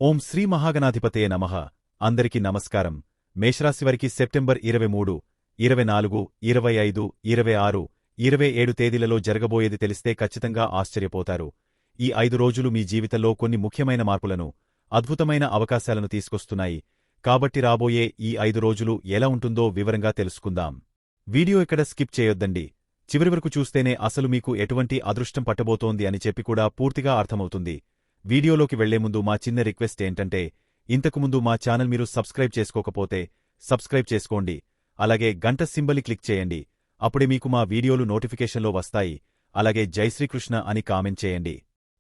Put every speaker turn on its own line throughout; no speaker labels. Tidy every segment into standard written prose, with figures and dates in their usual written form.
ఓం శ్రీ మహాగణాధిపతయే నమః. అందరికీ నమస్కారం. మేషరాశివారికి సెప్టెంబర్ 23, 24, 25, 26, 27 తేదీలలో జరగబోయేది తెలిస్తే ఖచ్చితంగా ఆశ్చర్యపోతారు. ఈ 5 రోజులు మీ జీవితంలో కొన్ని ముఖ్యమైన మార్పులను, అద్భుతమైన అవకాశాలను తీసుకొస్తున్నాయి. కాబట్టి రాబోయే ఈ 5 రోజులు ఎలా ఉంటుందో వివరంగా తెలుసుకుందాం. వీడియో ఎక్కడ స్కిప్ చేయొద్దండి. చివరి వరకు చూస్తేనే అసలు మీకు ఎటువంటి అదృష్టం పట్టబోతోంది అని చెప్పి కూడా పూర్తిగా అర్థమవుతుంది. వీడియోలోకి వెళ్లే ముందు మా చిన్న రిక్వెస్ట్ ఏంటంటే, ఇంతకుముందు మా ఛానల్ మీరు సబ్స్క్రైబ్ చేసుకోకపోతే సబ్స్క్రైబ్ చేసుకోండి. అలాగే గంట సింబల్ని క్లిక్ చేయండి. అప్పుడే మీకు మా వీడియోలు నోటిఫికేషన్లో వస్తాయి. అలాగే జై శ్రీకృష్ణ అని కామెంట్ చేయండి.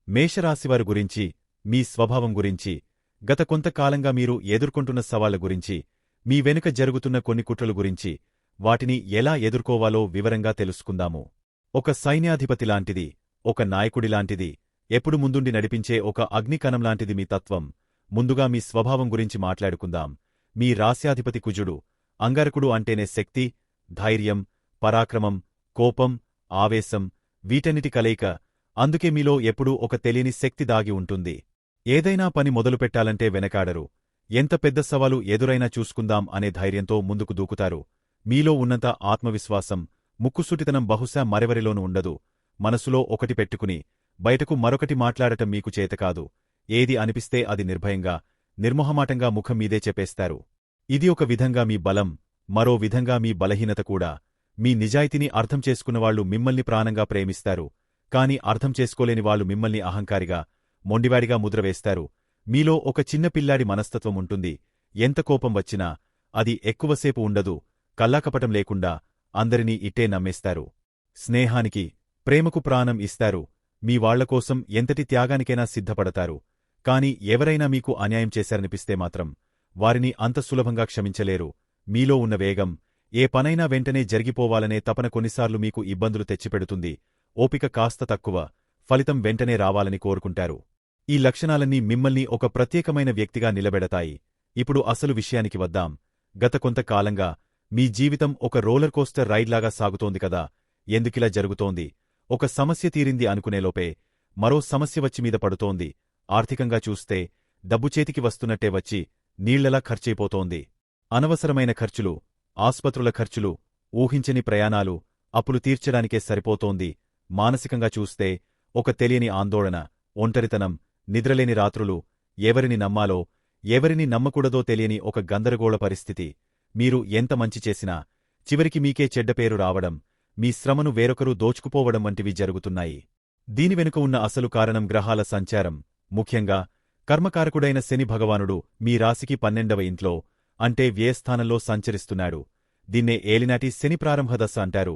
మేషరాశివారి గురించి, మీ స్వభావం గురించి, గత కొంతకాలంగా మీరు ఎదుర్కొంటున్న సవాళ్ల గురించి, మీ వెనుక జరుగుతున్న కొన్ని కుట్రల గురించి, వాటిని ఎలా ఎదుర్కోవాలో వివరంగా తెలుసుకుందాము. ఒక సైన్యాధిపతిలాంటిది, ఒక నాయకుడిలాంటిది, ఎప్పుడు ముందుండి నడిపించే ఒక అగ్నికణంలాంటిది మీ తత్వం. ముందుగా మీ స్వభావం గురించి మాట్లాడుకుందాం. మీ రాశ్యాధిపతి కుజుడు. అంగారకుడు అంటేనే శక్తి, ధైర్యం, పరాక్రమం, కోపం, ఆవేశం, వీటన్నిటి కలయిక. అందుకే మీలో ఎప్పుడూ ఒక తెలియని శక్తి దాగి ఉంటుంది. ఏదైనా పని మొదలుపెట్టాలంటే వెనకాడరు. ఎంత పెద్ద సవాలు ఎదురైనా చూసుకుందాం అనే ధైర్యంతో ముందుకు దూకుతారు. మీలో ఉన్నంత ఆత్మవిశ్వాసం, ముక్కుసూటితనం బహుశా మరెవరిలోనూ ఉండదు. మనసులో ఒకటి పెట్టుకుని బయటకు మరొకటి మాట్లాడటం మీకు చేతకాదు. ఏది అనిపిస్తే అది నిర్భయంగా, నిర్మొహమాటంగా ముఖం మీదే చెప్పేస్తారు. ఇది ఒక విధంగా మీ బలం, మరో విధంగా మీ బలహీనత కూడా. మీ నిజాయితీని అర్థం చేసుకున్నవాళ్లు మిమ్మల్ని ప్రాణంగా ప్రేమిస్తారు. కాని అర్థం చేసుకోలేని వాళ్లు మిమ్మల్ని అహంకారిగా, మొండివాడిగా ముద్రవేస్తారు. మీలో ఒక చిన్న పిల్లాడి మనస్తత్వం ఉంటుంది. ఎంత కోపం వచ్చినా అది ఎక్కువసేపు ఉండదు. కల్లాకపటం లేకుండా అందరినీ ఇట్టే నమ్మేస్తారు. స్నేహానికి, ప్రేమకు ప్రాణం ఇస్తారు. మీ వాళ్లకోసం ఎంతటి త్యాగానికైనా సిద్ధపడతారు. కాని ఎవరైనా మీకు అన్యాయం చేశారనిపిస్తే మాత్రం వారిని అంత సులభంగా క్షమించలేరు. మీలో ఉన్న వేగం, ఏ పనైనా వెంటనే జరిగిపోవాలనే తపన కొన్నిసార్లు మీకు ఇబ్బందులు తెచ్చిపెడుతుంది. ఓపిక కాస్త తక్కువ, ఫలితం వెంటనే రావాలని కోరుకుంటారు. ఈ లక్షణాలన్నీ మిమ్మల్ని ఒక ప్రత్యేకమైన వ్యక్తిగా నిలబెడతాయి. ఇప్పుడు అసలు విషయానికి వద్దాం. గత కొంతకాలంగా మీ జీవితం ఒక రోలర్ కోస్టర్ రైడ్లాగా సాగుతోంది కదా. ఎందుకిలా జరుగుతోంది? ఒక సమస్య తీరింది అనుకునేలోపే మరో సమస్య వచ్చి మీద పడుతోంది. ఆర్థికంగా చూస్తే డబ్బు చేతికి వస్తున్నట్టే వచ్చి నీళ్లలా ఖర్చయిపోతోంది. అనవసరమైన ఖర్చులు, ఆస్పత్రుల ఖర్చులు, ఊహించని ప్రయాణాలు, అప్పులు తీర్చడానికే సరిపోతోంది. మానసికంగా చూస్తే ఒక తెలియని ఆందోళన, ఒంటరితనం, నిద్రలేని రాత్రులు, ఎవరిని నమ్మాలో, ఎవరిని నమ్మకూడదో తెలియని ఒక గందరగోళ పరిస్థితి. మీరు ఎంత మంచి చేసినా చివరికి మీకే చెడ్డపేరు రావడం, మీ శ్రమను వేరొకరు దోచుకుపోవడం వంటివి జరుగుతున్నాయి. దీని వెనుక ఉన్న అసలు కారణం గ్రహాల సంచారం. ముఖ్యంగా కర్మకారకుడైన శని భగవానుడు మీ రాశికి 12వ ఇంట్లో, అంటే వ్యయస్థానంలో సంచరిస్తున్నాడు. దీన్నే ఏలినాటి శని ప్రారంభ దశ అంటారు.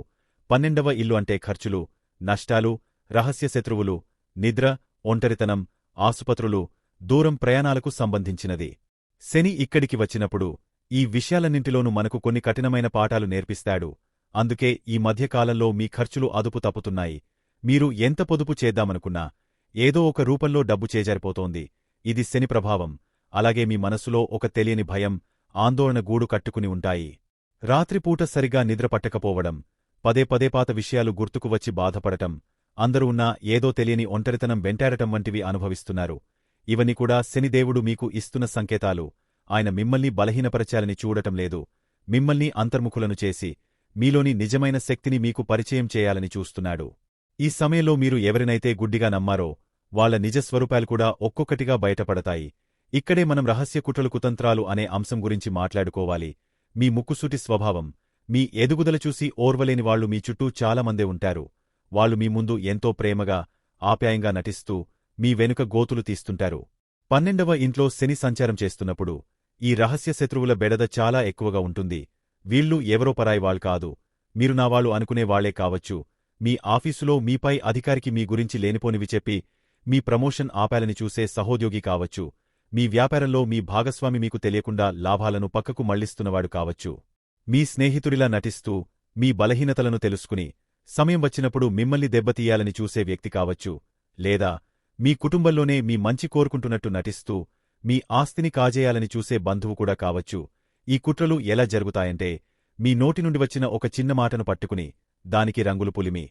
12వ ఇల్లు అంటే ఖర్చులు, నష్టాలు, రహస్య శత్రువులు, నిద్ర, ఒంటరితనం, ఆసుపత్రులు, దూరం ప్రయాణాలకు సంబంధించినది. శని ఇక్కడికి వచ్చినప్పుడు ఈ విషయాలన్నింటిలోనూ మనకు కొన్ని కఠినమైన పాఠాలు నేర్పిస్తాడు. అందుకే ఈ మధ్యకాలంలో మీ ఖర్చులు అదుపు తప్పుతున్నాయి. మీరు ఎంత పొదుపు చేద్దామనుకున్నా ఏదో ఒక రూపంలో డబ్బు చేజారిపోతోంది. ఇది శని ప్రభావం. అలాగే మీ మనసులో ఒక తెలియని భయం, ఆందోళన గూడు కట్టుకుని ఉంటాయి. రాత్రిపూట సరిగా నిద్ర పట్టకపోవడం, పదే పదే పాత విషయాలు గుర్తుకు వచ్చి బాధపడటం, అందరూ ఉన్నా ఏదో తెలియని ఒంటరితనం వెంటాడటం వంటివి అనుభవిస్తున్నారు. ఇవన్నీ కూడా శనిదేవుడు మీకు ఇస్తున్న సంకేతాలు. ఆయన మిమ్మల్ని బలహీనపరచాలని చూడటం లేదు. మిమ్మల్ని అంతర్ముఖులను చేసి మీలోని నిజమైన శక్తిని మీకు పరిచయం చేయాలని చూస్తున్నాడు. ఈ సమయంలో మీరు ఎవరినైతే గుడ్డిగా నమ్మారో వాళ్ల నిజస్వరూపాలు కూడా ఒక్కొక్కటిగా బయటపడతాయి. ఇక్కడే మనం రహస్య కుట్రలు కుతంత్రాలు అనే అంశం గురించి మాట్లాడుకోవాలి. మీ ముక్కుసూటి స్వభావం, మీ ఎదుగుదల చూసి ఓర్వలేని వాళ్లు మీ చుట్టూ చాలామందే ఉంటారు. వాళ్లు మీ ముందు ఎంతో ప్రేమగా, ఆప్యాయంగా నటిస్తూ మీ వెనుక గోతులు తీస్తుంటారు. 12వ ఇంట్లో శని సంచారం చేస్తున్నప్పుడు ఈ రహస్య శత్రువుల బెడద చాలా ఎక్కువగా ఉంటుంది. వీళ్ళు ఎవరో పరాయివాళ్లు కాదు. మీరు నావాళ్లు అనుకునే వాళ్లే కావచ్చు. మీ ఆఫీసులో మీపై అధికారికి మీ గురించి లేనిపోనివి చెప్పి మీ ప్రమోషన్ ఆపాలని చూసే సహోద్యోగి కావచ్చు. మీ వ్యాపారంలో మీ భాగస్వామి మీకు తెలియకుండా లాభాలను పక్కకు మళ్లిస్తున్నవాడు కావచ్చు. మీ స్నేహితుడిలా నటిస్తూ మీ బలహీనతలను తెలుసుకుని సమయం వచ్చినప్పుడు మిమ్మల్ని దెబ్బతీయాలని చూసే వ్యక్తి కావచ్చు. లేదా మీ కుటుంబంలోనే మీ మంచి కోరుకుంటున్నట్టు నటిస్తూ మీ ఆస్తిని కాజేయాలని చూసే బంధువు కూడా కావచ్చు. ఈ కుట్రలు ఎలా జరుగుతాయంటే, మీ నోటి నుండి వచ్చిన ఒక చిన్న మాటను పట్టుకుని దానికి రంగులు పులిమి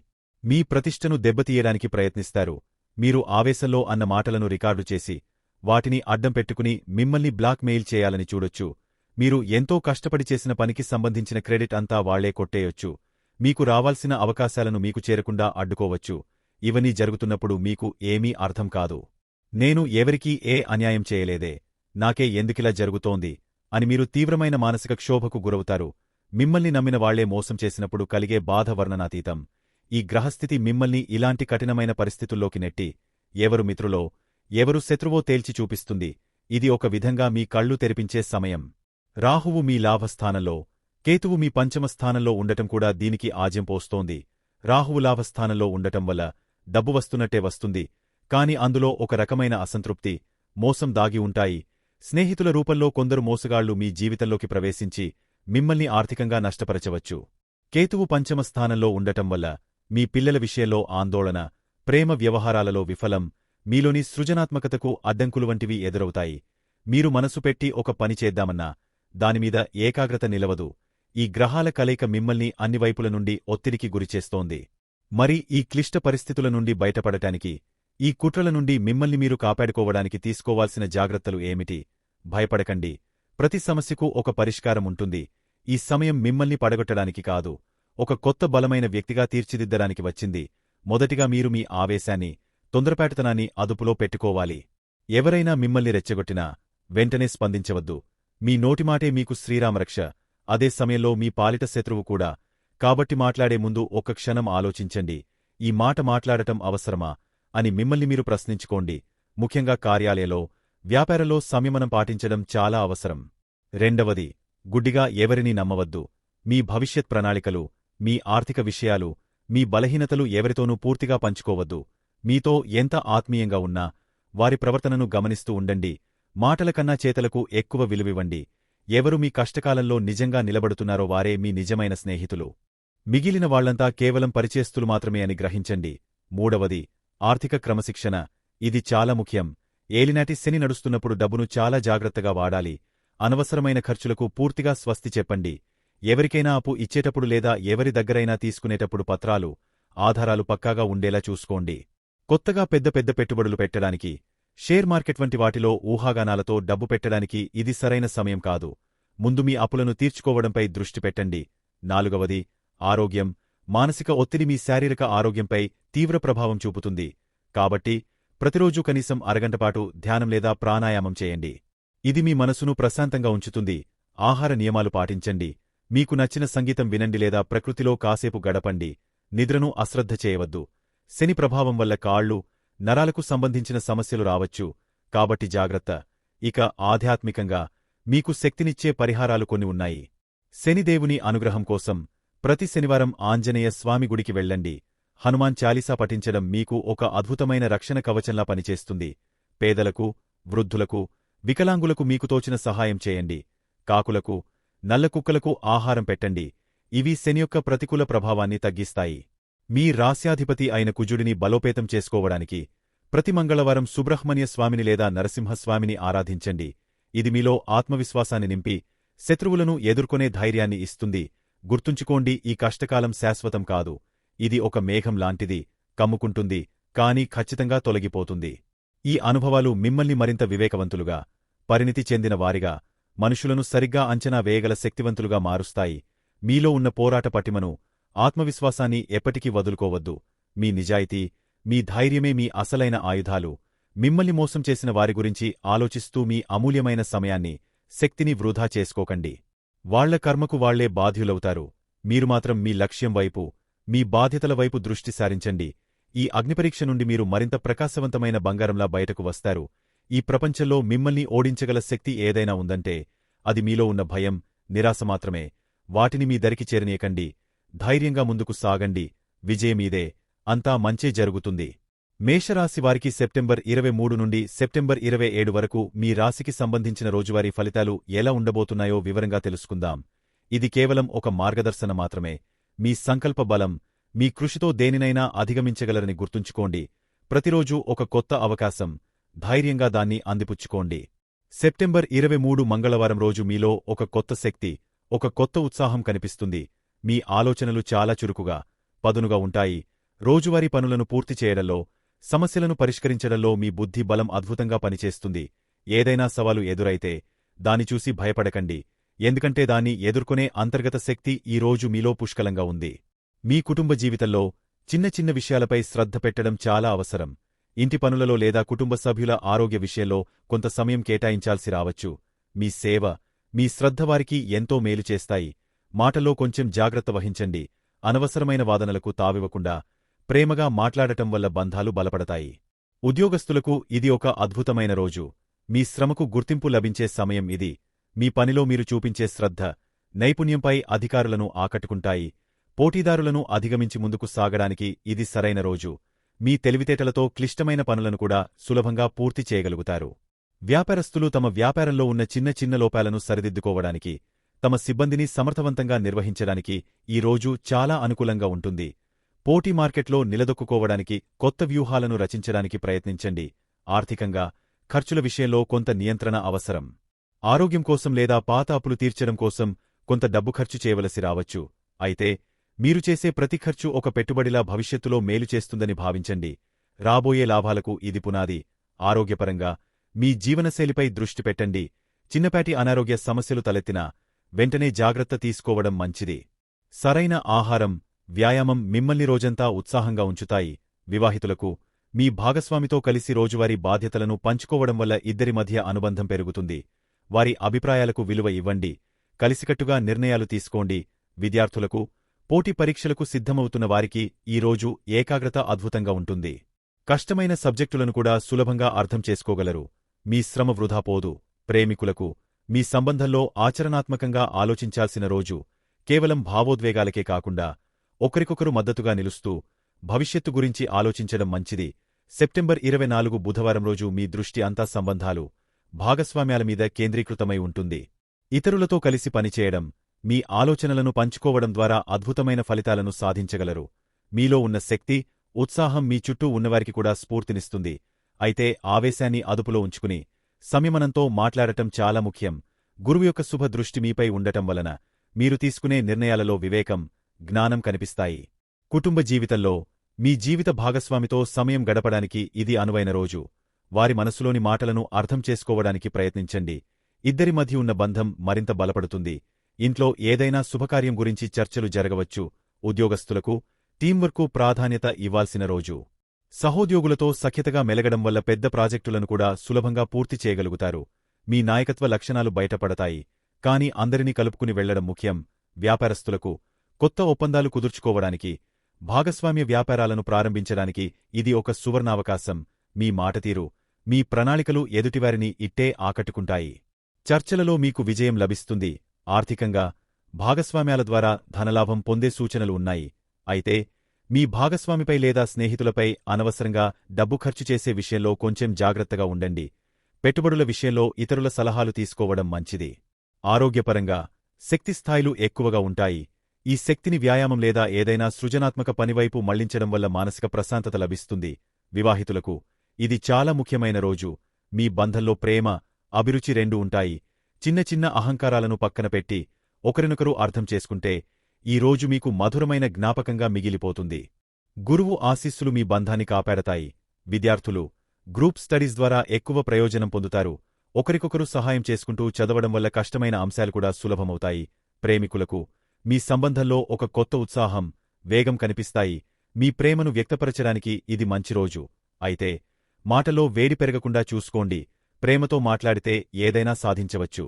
మీ ప్రతిష్టను దెబ్బతీయడానికి ప్రయత్నిస్తారు. మీరు ఆవేశంలో అన్న మాటలను రికార్డు చేసి వాటిని అడ్డం పెట్టుకుని మిమ్మల్ని బ్లాక్ మెయిల్ చేయాలని చూడొచ్చు. మీరు ఎంతో కష్టపడి చేసిన పనికి సంబంధించిన క్రెడిట్ అంతా వాళ్లే కొట్టేయొచ్చు. మీకు రావాల్సిన అవకాశాలను మీకు చేరకుండా అడ్డుకోవచ్చు. ఇవన్నీ జరుగుతున్నప్పుడు మీకు ఏమీ అర్థం కాదు. నేను ఎవరికీ ఏ అన్యాయం చేయలేదే, నాకే ఎందుకిలా జరుగుతోంది అని మీరు తీవ్రమైన మానసిక క్షోభకు గురవుతారు. మిమ్మల్ని నమ్మిన వాళ్లే మోసం చేసినప్పుడు కలిగే బాధ వర్ణనాతీతం. ఈ గ్రహస్థితి మిమ్మల్ని ఇలాంటి కఠినమైన పరిస్థితుల్లోకి నెట్టి ఎవరు మిత్రులో ఎవరు శత్రువో తేల్చి చూపిస్తుంది. ఇది ఒక విధంగా మీ కళ్ళు తెరిపించే సమయం. రాహువు మీ లాభస్థానంలో, కేతువు మీ పంచమస్థానంలో ఉండటం కూడా దీనికి ఆజ్యం పోస్తోంది. రాహువు లాభస్థానంలో ఉండటం వల్ల డబ్బు వస్తున్నట్టే వస్తుంది, కాని అందులో ఒక రకమైన అసంతృప్తి, మోసం దాగి ఉంటాయి. స్నేహితుల రూపంలో కొందరు మోసగాళ్లు మీ జీవితంలోకి ప్రవేశించి మిమ్మల్ని ఆర్థికంగా నష్టపరచవచ్చు. కేతువు పంచమస్థానంలో ఉండటం వల్ల మీ పిల్లల విషయంలో ఆందోళన, ప్రేమ వ్యవహారాలలో విఫలం, మీలోని సృజనాత్మకతకు అడ్డంకులు వంటివి ఎదురవుతాయి. మీరు మనసు పెట్టి ఒక పని చేద్దామన్నా దానిమీద ఏకాగ్రత నిలవదు. ఈ గ్రహాల కలయిక మిమ్మల్ని అన్ని వైపుల నుండి ఒత్తిడికి గురిచేస్తోంది. మరి ఈ క్లిష్ట పరిస్థితుల నుండి బయటపడటానికి, ఈ కుట్రల నుండి మిమ్మల్ని మీరు కాపాడుకోవడానికి తీసుకోవాల్సిన జాగ్రత్తలు ఏమిటి? భయపడకండి. ప్రతి సమస్యకు ఒక పరిష్కారం ఉంటుంది. ఈ సమయం మిమ్మల్ని పడగొట్టడానికి కాదు, ఒక కొత్త బలమైన వ్యక్తిగా తీర్చిదిద్దడానికి వచ్చింది. మొదటిగా మీరు మీ ఆవేశాన్ని, తొందరపాటుతనాన్ని అదుపులో పెట్టుకోవాలి. ఎవరైనా మిమ్మల్ని రెచ్చగొట్టినా వెంటనే స్పందించవద్దు. మీ నోటిమాటే మీకు శ్రీరామరక్ష, అదే సమయంలో మీ పాలిట శత్రువు కూడా. కాబట్టి మాట్లాడే ముందు ఒక్క క్షణం ఆలోచించండి. ఈ మాట మాట్లాడటం అవసరమా అని మిమ్మల్ని మీరు ప్రశ్నించుకోండి. ముఖ్యంగా కార్యాలయంలో, వ్యాపారంలో సంయమనం పాటించడం చాలా అవసరం. రెండవది, గుడ్డిగా ఎవరినీ నమ్మవద్దు. మీ భవిష్యత్ ప్రణాళికలు, మీ ఆర్థిక విషయాలు, మీ బలహీనతలు ఎవరితోనూ పూర్తిగా పంచుకోవద్దు. మీతో ఎంత ఆత్మీయంగా ఉన్నా వారి ప్రవర్తనను గమనిస్తూ ఉండండి. మాటల కన్నా చేతలకు ఎక్కువ విలువివ్వండి. ఎవరు మీ కష్టకాలంలో నిజంగా నిలబడుతున్నారో వారే మీ నిజమైన స్నేహితులు. మిగిలిన వాళ్లంతా కేవలం పరిచేస్తులు మాత్రమే అని గ్రహించండి. మూడవది, ఆర్థిక క్రమశిక్షణ. ఇది చాలా ముఖ్యం. ఏలినాటి శని నడుస్తున్నప్పుడు డబ్బును చాలా జాగ్రత్తగా వాడాలి. అనవసరమైన ఖర్చులకు పూర్తిగా స్వస్తి చెప్పండి. ఎవరికైనా అప్పు ఇచ్చేటప్పుడు లేదా ఎవరి దగ్గరైనా తీసుకునేటప్పుడు పత్రాలు, ఆధారాలు పక్కాగా ఉండేలా చూసుకోండి. కొత్తగా పెద్ద పెద్ద పెట్టుబడులు పెట్టడానికి, షేర్ మార్కెట్ వంటి వాటిలో ఊహాగానాలతో డబ్బు పెట్టడానికి ఇది సరైన సమయం కాదు. ముందు మీ అప్పులను తీర్చుకోవడంపై దృష్టి పెట్టండి. నాలుగవది, ఆరోగ్యం. మానసిక ఒత్తిడి మీ శారీరక ఆరోగ్యంపై తీవ్ర ప్రభావం చూపుతుంది. కాబట్టి ప్రతిరోజూ కనీసం అరగంటపాటు ధ్యానం లేదా ప్రాణాయామం చేయండి. ఇది మీ మనసును ప్రశాంతంగా ఉంచుతుంది. ఆహార నియమాలు పాటించండి. మీకు నచ్చిన సంగీతం వినండి లేదా ప్రకృతిలో కాసేపు గడపండి. నిద్రను అశ్రద్ధ చేయవద్దు. శని ప్రభావం వల్ల కాళ్ళు, నరాలకు సంబంధించిన సమస్యలు రావచ్చు. కాబట్టి జాగ్రత్త. ఇక ఆధ్యాత్మికంగా మీకు శక్తినిచ్చే పరిహారాలు కొన్ని ఉన్నాయి. శనిదేవుని అనుగ్రహం కోసం ప్రతి శనివారం ఆంజనేయ స్వామి గుడికి వెళ్ళండి. హనుమాన్ చాలీసా పఠించడం మీకు ఒక అద్భుతమైన రక్షణ కవచంలా పనిచేస్తుంది. పేదలకు, వృద్ధులకు, వికలాంగులకు మీకు తోచిన సహాయం చేయండి. కాకులకు, నల్లకుక్కలకు ఆహారం పెట్టండి. ఇవి శని యొక్క ప్రతికూల ప్రభావాన్ని తగ్గిస్తాయి. మీ రాస్యాధిపతి అయిన కుజుడిని బలోపేతం చేసుకోవడానికి ప్రతి మంగళవారం సుబ్రహ్మణ్య స్వామిని లేదా నరసింహస్వామిని ఆరాధించండి. ఇది మీలో ఆత్మవిశ్వాసాన్ని నింపి శత్రువులను ఎదుర్కొనే ధైర్యాన్ని ఇస్తుంది. గుర్తుంచుకోండి, ఈ కష్టకాలం శాశ్వతం కాదు. ఇది ఒక మేఘం లాంటిది, కమ్ముకుంటుంది, కాని ఖచ్చితంగా తొలగిపోతుంది. ఈ అనుభవాలు మిమ్మల్ని మరింత వివేకవంతులుగా, పరిణితి చెందిన వారిగా, మనుషులను సరిగ్గా అంచనా వేయగల శక్తివంతులుగా మారుస్తాయి. మీలో ఉన్న పోరాట పటిమను, ఆత్మవిశ్వాసాన్ని ఎప్పటికీ వదులుకోవద్దు. మీ నిజాయితీ, మీ ధైర్యమే మీ అసలైన ఆయుధాలు. మిమ్మల్ని మోసం చేసిన వారి గురించి ఆలోచిస్తూ మీ అమూల్యమైన సమయాన్ని, శక్తిని వృధా చేసుకోకండి. వాళ్ల కర్మకు వాళ్లే బాధ్యులవుతారు. మీరు మాత్రం మీ లక్ష్యం వైపు, మీ బాధ్యతల వైపు దృష్టి సారించండి. ఈ అగ్నిపరీక్ష నుండి మీరు మరింత ప్రకాశవంతమైన బంగారంలా బయటకు వస్తారు. ఈ ప్రపంచంలో మిమ్మల్ని ఓడించగల శక్తి ఏదైనా ఉందంటే అది మీలో ఉన్న భయం, నిరాశ మాత్రమే. వాటిని మీ దరికి చేరనీయకండి. ధైర్యంగా ముందుకు సాగండి. విజయమీదే. అంతా మంచే జరుగుతుంది. మేషరాశి వారికి సెప్టెంబర్ 23 నుండి సెప్టెంబర్ 27 వరకు మీ రాశికి సంబంధించిన రోజువారీ ఫలితాలు ఎలా ఉండబోతున్నాయో వివరంగా తెలుసుకుందాం. ఇది కేవలం ఒక మార్గదర్శన మాత్రమే. మీ సంకల్ప బలం, మీ కృషితో దేనినైనా అధిగమించగలరని గుర్తుంచుకోండి. ప్రతిరోజూ ఒక కొత్త అవకాశం. ధైర్యంగా దాన్ని అందిపుచ్చుకోండి. సెప్టెంబర్ 23 మంగళవారం రోజు మీలో ఒక కొత్త శక్తి, ఒక కొత్త ఉత్సాహం కనిపిస్తుంది. మీ ఆలోచనలు చాలా చురుకుగా, పదునుగా ఉంటాయి. రోజువారీ పనులను పూర్తి చేయడంలో సమస్యలను పరిష్కరించడంలో మీ బుద్ధి బలం అద్భుతంగా పనిచేస్తుంది. ఏదైనా సవాలు ఎదురైతే దాన్ని చూసి భయపడకండి, ఎందుకంటే దాన్ని ఎదుర్కొనే అంతర్గత శక్తి ఈ రోజు మీలో పుష్కలంగా ఉంది. మీ కుటుంబ జీవితంలో చిన్న చిన్న విషయాలపై శ్రద్ధ పెట్టడం చాలా అవసరం. ఇంటి పనులలో లేదా కుటుంబ సభ్యుల ఆరోగ్య విషయంలో కొంత సమయం కేటాయించాల్సి రావచ్చు. మీ సేవ, మీ శ్రద్ధ వారికి ఎంతో మేలు చేస్తాయి. మాటల్లో కొంచెం జాగ్రత్త వహించండి. అనవసరమైన వాదనలకు తావివ్వకుండా ప్రేమగా మాట్లాడటం వల్ల బంధాలు బలపడతాయి. ఉద్యోగస్తులకు ఇది ఒక అద్భుతమైన రోజు. మీ శ్రమకు గుర్తింపు లభించే సమయం ఇది. మీ పనిలో మీరు చూపించే శ్రద్ధ, నైపుణ్యంపై అధికారులను ఆకట్టుకుంటాయి. పోటీదారులను అధిగమించి ముందుకు సాగడానికి ఇది సరైన రోజు. మీ తెలివితేటలతో క్లిష్టమైన పనులను కూడా సులభంగా పూర్తి చేయగలుగుతారు. వ్యాపారస్తులు తమ వ్యాపారంలో ఉన్న చిన్న చిన్న లోపాలను సరిదిద్దుకోవడానికి, తమ సిబ్బందిని సమర్థవంతంగా నిర్వహించడానికి ఈ రోజు చాలా అనుకూలంగా ఉంటుంది. పోటీ మార్కెట్లో నిలదొక్కుకోవడానికి కొత్త వ్యూహాలను రచించడానికి ప్రయత్నించండి. ఆర్థికంగా ఖర్చుల విషయంలో కొంత నియంత్రణ అవసరం. ఆరోగ్యం కోసం లేదా పాత అప్పులు తీర్చడం కోసం కొంత డబ్బు ఖర్చు చేయవలసి రావచ్చు. అయితే మీరు చేసే ప్రతి ఖర్చు ఒక పెట్టుబడిలా భవిష్యత్తులో మేలు చేస్తుందని భావించండి. రాబోయే లాభాలకు ఇది పునాది. ఆరోగ్యపరంగా మీ జీవనశైలిపై దృష్టి పెట్టండి. చిన్నపాటి అనారోగ్య సమస్యలు తలెత్తినా వెంటనే జాగ్రత్త తీసుకోవడం మంచిది. సరైన ఆహారం, వ్యాయామం మిమ్మల్ని రోజంతా ఉత్సాహంగా ఉంచుతాయి. వివాహితులకు మీ భాగస్వామితో కలిసి రోజువారీ బాధ్యతలను పంచుకోవడం వల్ల ఇద్దరి మధ్య అనుబంధం పెరుగుతుంది. వారి అభిప్రాయాలకు విలువ ఇవ్వండి. కలిసికట్టుగా నిర్ణయాలు తీసుకోండి. విద్యార్థులకు, పోటీ పరీక్షలకు సిద్ధమవుతున్న వారికి ఈ రోజు ఏకాగ్రత అద్భుతంగా ఉంటుంది. కష్టమైన సబ్జెక్టులను కూడా సులభంగా అర్థం చేసుకోగలరు. మీ శ్రమ వృధా పోదు. ప్రేమికులకు మీ సంబంధంలో ఆచరణాత్మకంగా ఆలోచించాల్సిన రోజు. కేవలం భావోద్వేగాలకే కాకుండా ఒకరికొకరు మద్దతుగా నిలుస్తూ భవిష్యత్తు గురించి ఆలోచించడం మంచిది. సెప్టెంబర్ 24 బుధవారం రోజు మీ దృష్టి అంతా సంబంధాలు, భాగస్వామ్యాల మీద కేంద్రీకృతమై ఉంటుంది. ఇతరులతో కలిసి పనిచేయడం, మీ ఆలోచనలను పంచుకోవడం ద్వారా అద్భుతమైన ఫలితాలను సాధించగలరు. మీలో ఉన్న శక్తి, ఉత్సాహం మీ చుట్టూ ఉన్నవారికి కూడా స్ఫూర్తినిస్తుంది. అయితే ఆవేశాన్ని అదుపులో ఉంచుకుని సంయమనంతో మాట్లాడటం చాలా ముఖ్యం. గురువు యొక్క శుభ దృష్టి మీపై ఉండటం వలన మీరు తీసుకునే నిర్ణయాలలో వివేకం, జ్ఞానం కనిపిస్తాయి. కుటుంబ జీవితంలో మీ జీవిత భాగస్వామితో సమయం గడపడానికి ఇది అనువైన రోజు. వారి మనసులోని మాటలను అర్థం చేసుకోవడానికి ప్రయత్నించండి. ఇద్దరి మధ్య ఉన్న బంధం మరింత బలపడుతుంది. ఇంట్లో ఏదైనా శుభకార్యం గురించి చర్చలు జరగవచ్చు. ఉద్యోగస్తులకు టీంవర్కు ప్రాధాన్యత ఇవ్వాల్సిన రోజు. సహోద్యోగులతో సఖ్యతగా మెలగడం వల్ల పెద్ద ప్రాజెక్టులను కూడా సులభంగా పూర్తి చేయగలుగుతారు. మీ నాయకత్వ లక్షణాలు బయటపడతాయి. కాని అందరినీ కలుపుకుని వెళ్లడం ముఖ్యం. వ్యాపారస్తులకు కొత్త ఒప్పందాలు కుదుర్చుకోవడానికి, భాగస్వామ్య వ్యాపారాలను ప్రారంభించడానికి ఇది ఒక సువర్ణావకాశం. మీ మాటతీరు, మీ ప్రణాళికలు ఎదుటివారిని ఇట్టే ఆకట్టుకుంటాయి. చర్చలలో మీకు విజయం లభిస్తుంది. ఆర్థికంగా భాగస్వామ్యాల ద్వారా ధనలాభం పొందే సూచనలు ఉన్నాయి. అయితే మీ భాగస్వామిపై లేదా స్నేహితులపై అనవసరంగా డబ్బు ఖర్చు చేసే విషయంలో కొంచెం జాగ్రత్తగా ఉండండి. పెట్టుబడుల విషయంలో ఇతరుల సలహాలు తీసుకోవడం మంచిది. ఆరోగ్యపరంగా శక్తి స్థాయిలు ఎక్కువగా ఉంటాయి. ఈ శక్తిని వ్యాయామం లేదా ఏదైనా సృజనాత్మక పనివైపు మళ్లించడం వల్ల మానసిక ప్రశాంతత లభిస్తుంది. వివాహితులకు ఇది చాలా ముఖ్యమైన రోజు. మీ బంధంలో ప్రేమ, అభిరుచి రెండూ ఉంటాయి. చిన్న చిన్న అహంకారాలను పక్కన పెట్టి ఒకరినొకరు అర్థం చేసుకుంటే ఈ రోజు మీకు మధురమైన జ్ఞాపకంగా మిగిలిపోతుంది. గురువు ఆశీస్సులు మీ బంధాన్ని కాపాడతాయి. విద్యార్థులు గ్రూప్ స్టడీస్ ద్వారా ఎక్కువ ప్రయోజనం పొందుతారు. ఒకరికొకరు సహాయం చేసుకుంటూ చదవడం వల్ల కష్టమైన అంశాలు కూడా సులభమవుతాయి. ప్రేమికులకు మీ సంబంధంలో ఒక కొత్త ఉత్సాహం, వేగం కనిపిస్తాయి. మీ ప్రేమను వ్యక్తపరచడానికి ఇది మంచి రోజు. అయితే మాటలో వేడి పెరగకుండా చూసుకోండి. ప్రేమతో మాట్లాడితే ఏదైనా సాధించవచ్చు.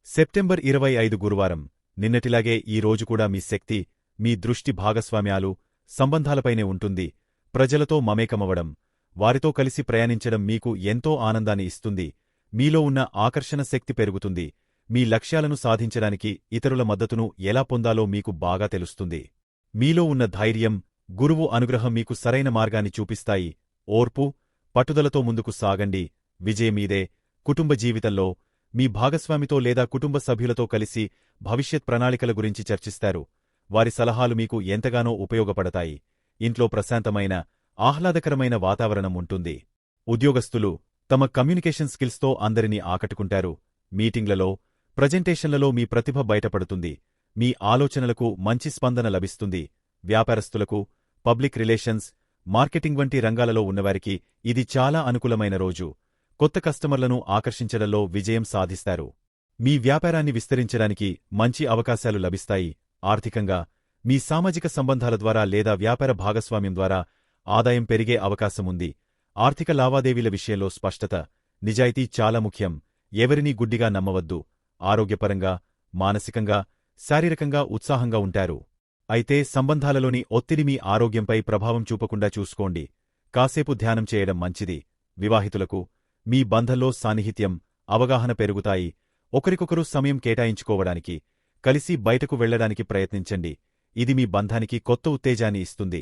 సెప్టెంబర్ 25 గురువారం. నిన్నటిలాగే ఈ రోజు కూడా మీ శక్తి, మీ దృష్టి భాగస్వామ్యాలు, సంబంధాలపైనే ఉంటుంది. ప్రజలతో మమేకమవడం, వారితో కలిసి ప్రయాణించడం మీకు ఎంతో ఆనందాన్ని ఇస్తుంది. మీలో ఉన్న ఆకర్షణ శక్తి పెరుగుతుంది. మీ లక్ష్యాలను సాధించడానికి ఇతరుల మద్దతును ఎలా పొందాలో మీకు బాగా తెలుస్తుంది. మీలో ఉన్న ధైర్యం, గురువు అనుగ్రహం మీకు సరైన మార్గాన్ని చూపిస్తాయి. ఓర్పు, పట్టుదలతో ముందుకు సాగండి. విజయమీదే. కుటుంబ జీవితంలో మీ భాగస్వామితో లేదా కుటుంబ సభ్యులతో కలిసి భవిష్యత్ ప్రణాళికల గురించి చర్చిస్తారు. వారి సలహాలు మీకు ఎంతగానో ఉపయోగపడతాయి. ఇంట్లో ప్రశాంతమైన, ఆహ్లాదకరమైన వాతావరణం ఉంటుంది. ఉద్యోగస్తులు తమ కమ్యూనికేషన్ స్కిల్స్తో అందరినీ ఆకట్టుకుంటారు. మీటింగ్లలో, ప్రజెంటేషన్లలో మీ ప్రతిభ బయటపడుతుంది. మీ ఆలోచనలకు మంచి స్పందన లభిస్తుంది. వ్యాపారస్తులకు పబ్లిక్ రిలేషన్స్, మార్కెటింగ్ వంటి రంగాలలో ఉన్నవారికి ఇది చాలా అనుకూలమైన రోజు. కొత్త కస్టమర్లను ఆకర్షించడంలో విజయం సాధిస్తారు. మీ వ్యాపారాన్ని విస్తరించడానికి మంచి అవకాశాలు లభిస్తాయి. ఆర్థికంగా మీ సామాజిక సంబంధాల ద్వారా లేదా వ్యాపార భాగస్వామ్యం ద్వారా ఆదాయం పెరిగే అవకాశముంది. ఆర్థిక లావాదేవీల విషయంలో స్పష్టత, నిజాయితీ చాలా ముఖ్యం. ఎవరినీ గుడ్డిగా నమ్మవద్దు. ఆరోగ్యపరంగా, మానసికంగా, శారీరకంగా ఉత్సాహంగా ఉంటారు. అయితే సంబంధాలలోని ఒత్తిడి మీ ఆరోగ్యంపై ప్రభావం చూపకుండా చూసుకోండి. కాసేపు ధ్యానం చేయడం మంచిది. వివాహితులకు మీ బంధంలో సాన్నిహిత్యం, అవగాహన పెరుగుతాయి. ఒకరికొకరు సమయం కేటాయించుకోవడానికి, కలిసి బయటకు వెళ్లడానికి ప్రయత్నించండి. ఇది మీ బంధానికి కొత్త ఉత్తేజాన్ని ఇస్తుంది.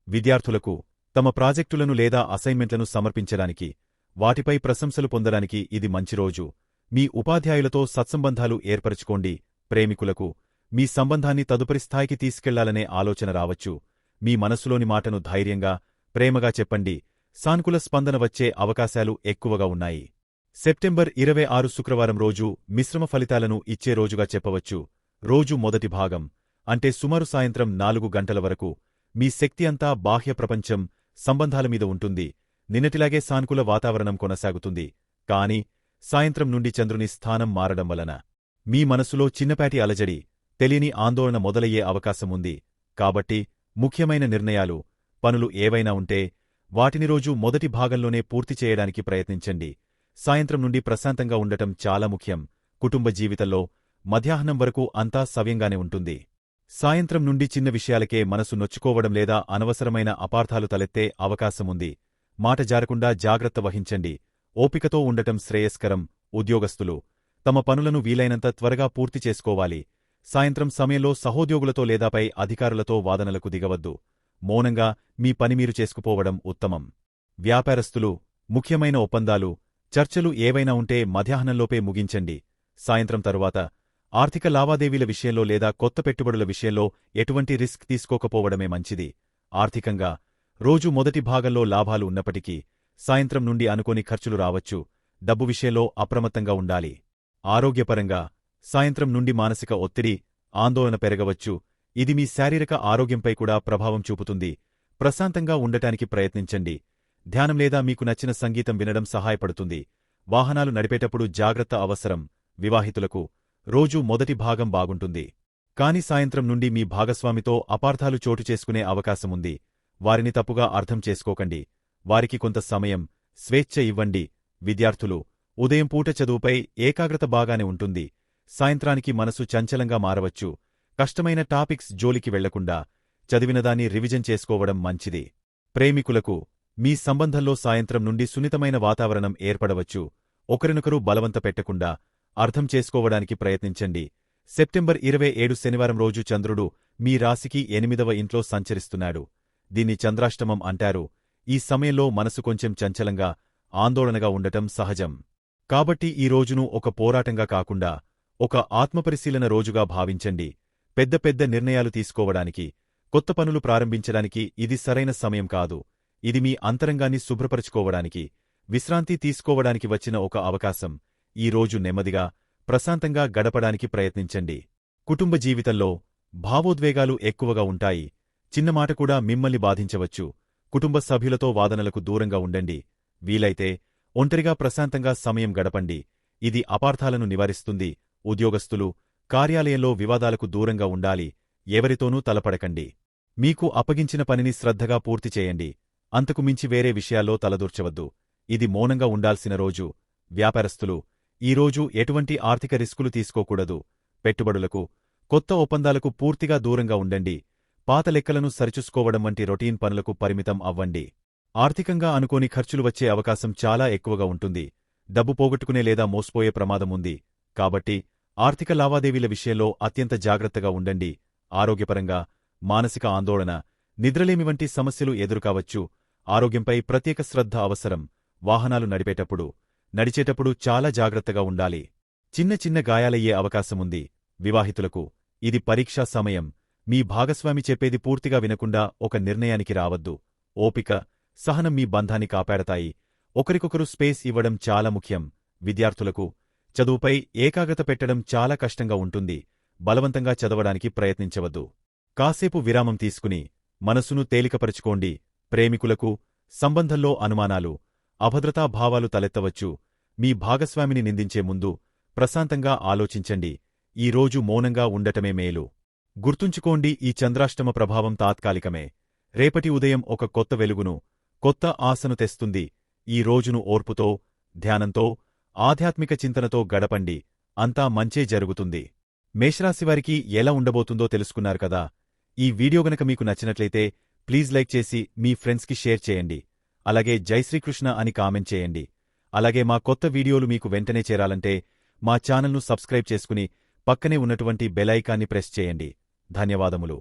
విద్యార్థులకు తమ ప్రాజెక్టులను లేదా అసైన్మెంట్లను సమర్పించడానికి, వాటిపై ప్రశంసలు పొందడానికి ఇది మంచి రోజు. మీ ఉపాధ్యాయులతో సత్సంబంధాలు ఏర్పరచుకోండి. ప్రేమికులకు మీ సంబంధాన్ని తదుపరి స్థాయికి తీసుకెళ్లాలనే ఆలోచన రావచ్చు. మీ మనసులోని మాటను ధైర్యంగా, ప్రేమగా చెప్పండి. సానుకూల స్పందన వచ్చే అవకాశాలు ఎక్కువగా ఉన్నాయి. సెప్టెంబర్ 26 శుక్రవారం రోజు మిశ్రమ ఫలితాలను ఇచ్చే రోజుగా చెప్పవచ్చు. రోజు మొదటి భాగం అంటే సుమారు సాయంత్రం 4 గంటల వరకు మీ శక్తి అంతా బాహ్య ప్రపంచం, సంబంధాల మీద ఉంటుంది. నిన్నటిలాగే సానుకూల వాతావరణం కొనసాగుతుంది. కాని సాయంత్రం నుండి చంద్రుని స్థానం మారడం వలన మీ మనసులో చిన్నపాటి అలజడి, తెలియని ఆందోళన మొదలయ్యే అవకాశముంది. కాబట్టి ముఖ్యమైన నిర్ణయాలు, పనులు ఏవైనా ఉంటే వాటిని రోజు మొదటి భాగంలోనే పూర్తి చేయడానికి ప్రయత్నించండి. సాయంత్రం నుండి ప్రశాంతంగా ఉండటం చాలా ముఖ్యం. కుటుంబ జీవితంలో మధ్యాహ్నం వరకు అంతా సవ్యంగానే ఉంటుంది. సాయంత్రం నుండి చిన్న విషయాలకే మనసు నొచ్చుకోవడం లేదా అనవసరమైన అపార్థాలు తలెత్తే అవకాశముంది. మాట జారకుండా జాగ్రత్త వహించండి. ఓపికతో ఉండటం శ్రేయస్కరం. ఉద్యోగస్తులు తమ పనులను వీలైనంత త్వరగా పూర్తి చేసుకోవాలి. సాయంత్రం సమయంలో సహోద్యోగులతో లేదా పై అధికారులతో వాదనలకు దిగవద్దు. మౌనంగా మీ పని మీరు చేసుకుపోవడం ఉత్తమం. వ్యాపారస్తులు ముఖ్యమైన ఒప్పందాలు, చర్చలు ఏవైనా ఉంటే మధ్యాహ్నంలోపే ముగించండి. సాయంత్రం తరువాత ఆర్థిక లావాదేవీల విషయంలో లేదా కొత్త పెట్టుబడుల విషయంలో ఎటువంటి రిస్క్ తీసుకోకపోవడమే మంచిది. ఆర్థికంగా రోజు మొదటి భాగంలో లాభాలు ఉన్నప్పటికీ సాయంత్రం నుండి అనుకోని ఖర్చులు రావచ్చు. డబ్బు విషయంలో అప్రమత్తంగా ఉండాలి. ఆరోగ్యపరంగా సాయంత్రం నుండి మానసిక ఒత్తిడి, ఆందోళన పెరగవచ్చు. ఇది మీ శారీరక ఆరోగ్యంపై కూడా ప్రభావం చూపుతుంది. ప్రశాంతంగా ఉండటానికి ప్రయత్నించండి. ధ్యానం లేదా మీకు నచ్చిన సంగీతం వినడం సహాయపడుతుంది. వాహనాలు నడిపేటప్పుడు జాగ్రత్త అవసరం. వివాహితులకు రోజు మొదటి భాగం బాగుంటుంది. కాని సాయంత్రం నుండి మీ భాగస్వామితో అపార్థాలు చోటు చేసుకునే అవకాశముంది. వారిని తప్పుగా అర్థం చేసుకోకండి. వారికి కొంత సమయం, స్వేచ్ఛ ఇవ్వండి. విద్యార్థులు ఉదయం పూట చదువుపై ఏకాగ్రత బాగానే ఉంటుంది. సాయంత్రానికి మనసు చంచలంగా మారవచ్చు. కష్టమైన టాపిక్స్ జోలికి వెళ్లకుండా చదివినదాన్ని రివిజన్ చేసుకోవడం మంచిది. ప్రేమికులకు మీ సంబంధంలో సాయంత్రం నుండి సున్నితమైన వాతావరణం ఏర్పడవచ్చు. ఒకరినొకరు బలవంత పెట్టకుండా అర్థం చేసుకోవడానికి ప్రయత్నించండి. సెప్టెంబర్ 27 శనివారం రోజు చంద్రుడు మీ రాశికి 8వ ఇంట్లో సంచరిస్తున్నాడు. దీన్ని చంద్రాష్టమం అంటారు. ఈ సమయంలో మనసు కొంచెం చంచలంగా, ఆందోళనగా ఉండటం సహజం. కాబట్టి ఈ రోజును ఒక పోరాటంగా కాకుండా ఒక ఆత్మపరిశీలన రోజుగా భావించండి. పెద్ద పెద్ద నిర్ణయాలు తీసుకోవడానికి, కొత్త పనులు ప్రారంభించడానికి ఇది సరైన సమయం కాదు. ఇది మీ అంతరంగాన్ని శుభ్రపరచుకోవడానికి, విశ్రాంతి తీసుకోవడానికి వచ్చిన ఒక అవకాశం. ఈ రోజు నెమ్మదిగా, ప్రశాంతంగా గడపడానికి ప్రయత్నించండి. కుటుంబ జీవితంలో భావోద్వేగాలు ఎక్కువగా ఉంటాయి. చిన్నమాట కూడా మిమ్మల్ని బాధించవచ్చు. కుటుంబ సభ్యులతో వాదనలకు దూరంగా ఉండండి. వీలైతే ఒంటరిగా ప్రశాంతంగా సమయం గడపండి. ఇది అపార్థాలను నివారిస్తుంది. ఉద్యోగస్తులు కార్యాలయంలో వివాదాలకు దూరంగా ఉండాలి. ఎవరితోనూ తలపడకండి. మీకు అప్పగించిన పనిని శ్రద్ధగా పూర్తి చేయండి. అంతకు మించి వేరే విషయాల్లో తలదూర్చవద్దు. ఇది మౌనంగా ఉండాల్సిన రోజు. వ్యాపారస్తులు ఈరోజు ఎటువంటి ఆర్థిక రిస్కులు తీసుకోకూడదు. పెట్టుబడులకు, కొత్త ఒప్పందాలకు పూర్తిగా దూరంగా ఉండండి. పాత లెక్కలను సరిచూసుకోవడం వంటి రొటీన్ పనులకు పరిమితం అవ్వండి. ఆర్థికంగా అనుకోని ఖర్చులు వచ్చే అవకాశం చాలా ఎక్కువగా ఉంటుంది. డబ్బు పోగొట్టుకునే లేదా మోసపోయే ప్రమాదముంది. కాబట్టి ఆర్థిక లావాదేవీల విషయంలో అత్యంత జాగ్రత్తగా ఉండండి. ఆరోగ్యపరంగా మానసిక ఆందోళన, నిద్రలేమి వంటి సమస్యలు ఎదురుకావచ్చు. ఆరోగ్యంపై ప్రత్యేక శ్రద్ధ అవసరం. వాహనాలు నడిచేటప్పుడు చాలా జాగ్రత్తగా ఉండాలి. చిన్న చిన్న గాయాలయ్యే అవకాశముంది. వివాహితులకు ఇది పరీక్షా సమయం. మీ భాగస్వామి చెప్పేది పూర్తిగా వినకుండా ఒక నిర్ణయానికి రావద్దు. ఓపిక, సహనం మీ బంధాన్ని కాపాడతాయి. ఒకరికొకరు స్పేస్ ఇవ్వడం చాలా ముఖ్యం. విద్యార్థులకు చదువుపై ఏకాగ్రత పెట్టడం చాలా కష్టంగా ఉంటుంది. బలవంతంగా చదవడానికి ప్రయత్నించవద్దు. కాసేపు విరామం తీసుకుని మనసును తేలికపరచుకోండి. ప్రేమికులకు సంబంధంలో అనుమానాలు, అభద్రతా భావాలు తలెత్తవచ్చు. మీ భాగస్వామిని నిందించే ముందు ప్రశాంతంగా ఆలోచించండి. ఈ రోజు మౌనంగా ఉండటమే మేలు. గుర్తుంచుకోండి, ఈ చంద్రాష్టమ ప్రభావం తాత్కాలికమే. రేపటి ఉదయం ఒక కొత్త వెలుగును, కొత్త ఆశను తెస్తుంది. ఈ రోజును ఓర్పుతో, ధ్యానంతో, ఆధ్యాత్మిక చింతనతో గడపండి. అంతా మంచే జరుగుతుంది. మేషరాశివారికి ఎలా ఉండబోతుందో తెలుసుకున్నారు కదా. ఈ వీడియో గనక మీకు నచ్చినట్లయితే ప్లీజ్ లైక్ చేసి మీ ఫ్రెండ్స్కి షేర్ చేయండి. అలాగే జై శ్రీకృష్ణ అని కామెంట్ చేయండి. అలాగే మా కొత్త వీడియోలు మీకు వెంటనే చేరాలంటే మా ఛానల్ను సబ్స్క్రైబ్ చేసుకుని పక్కనే ఉన్నటువంటి బెల్ ఐకాన్ని ప్రెస్ చేయండి. ధన్యవాదములు.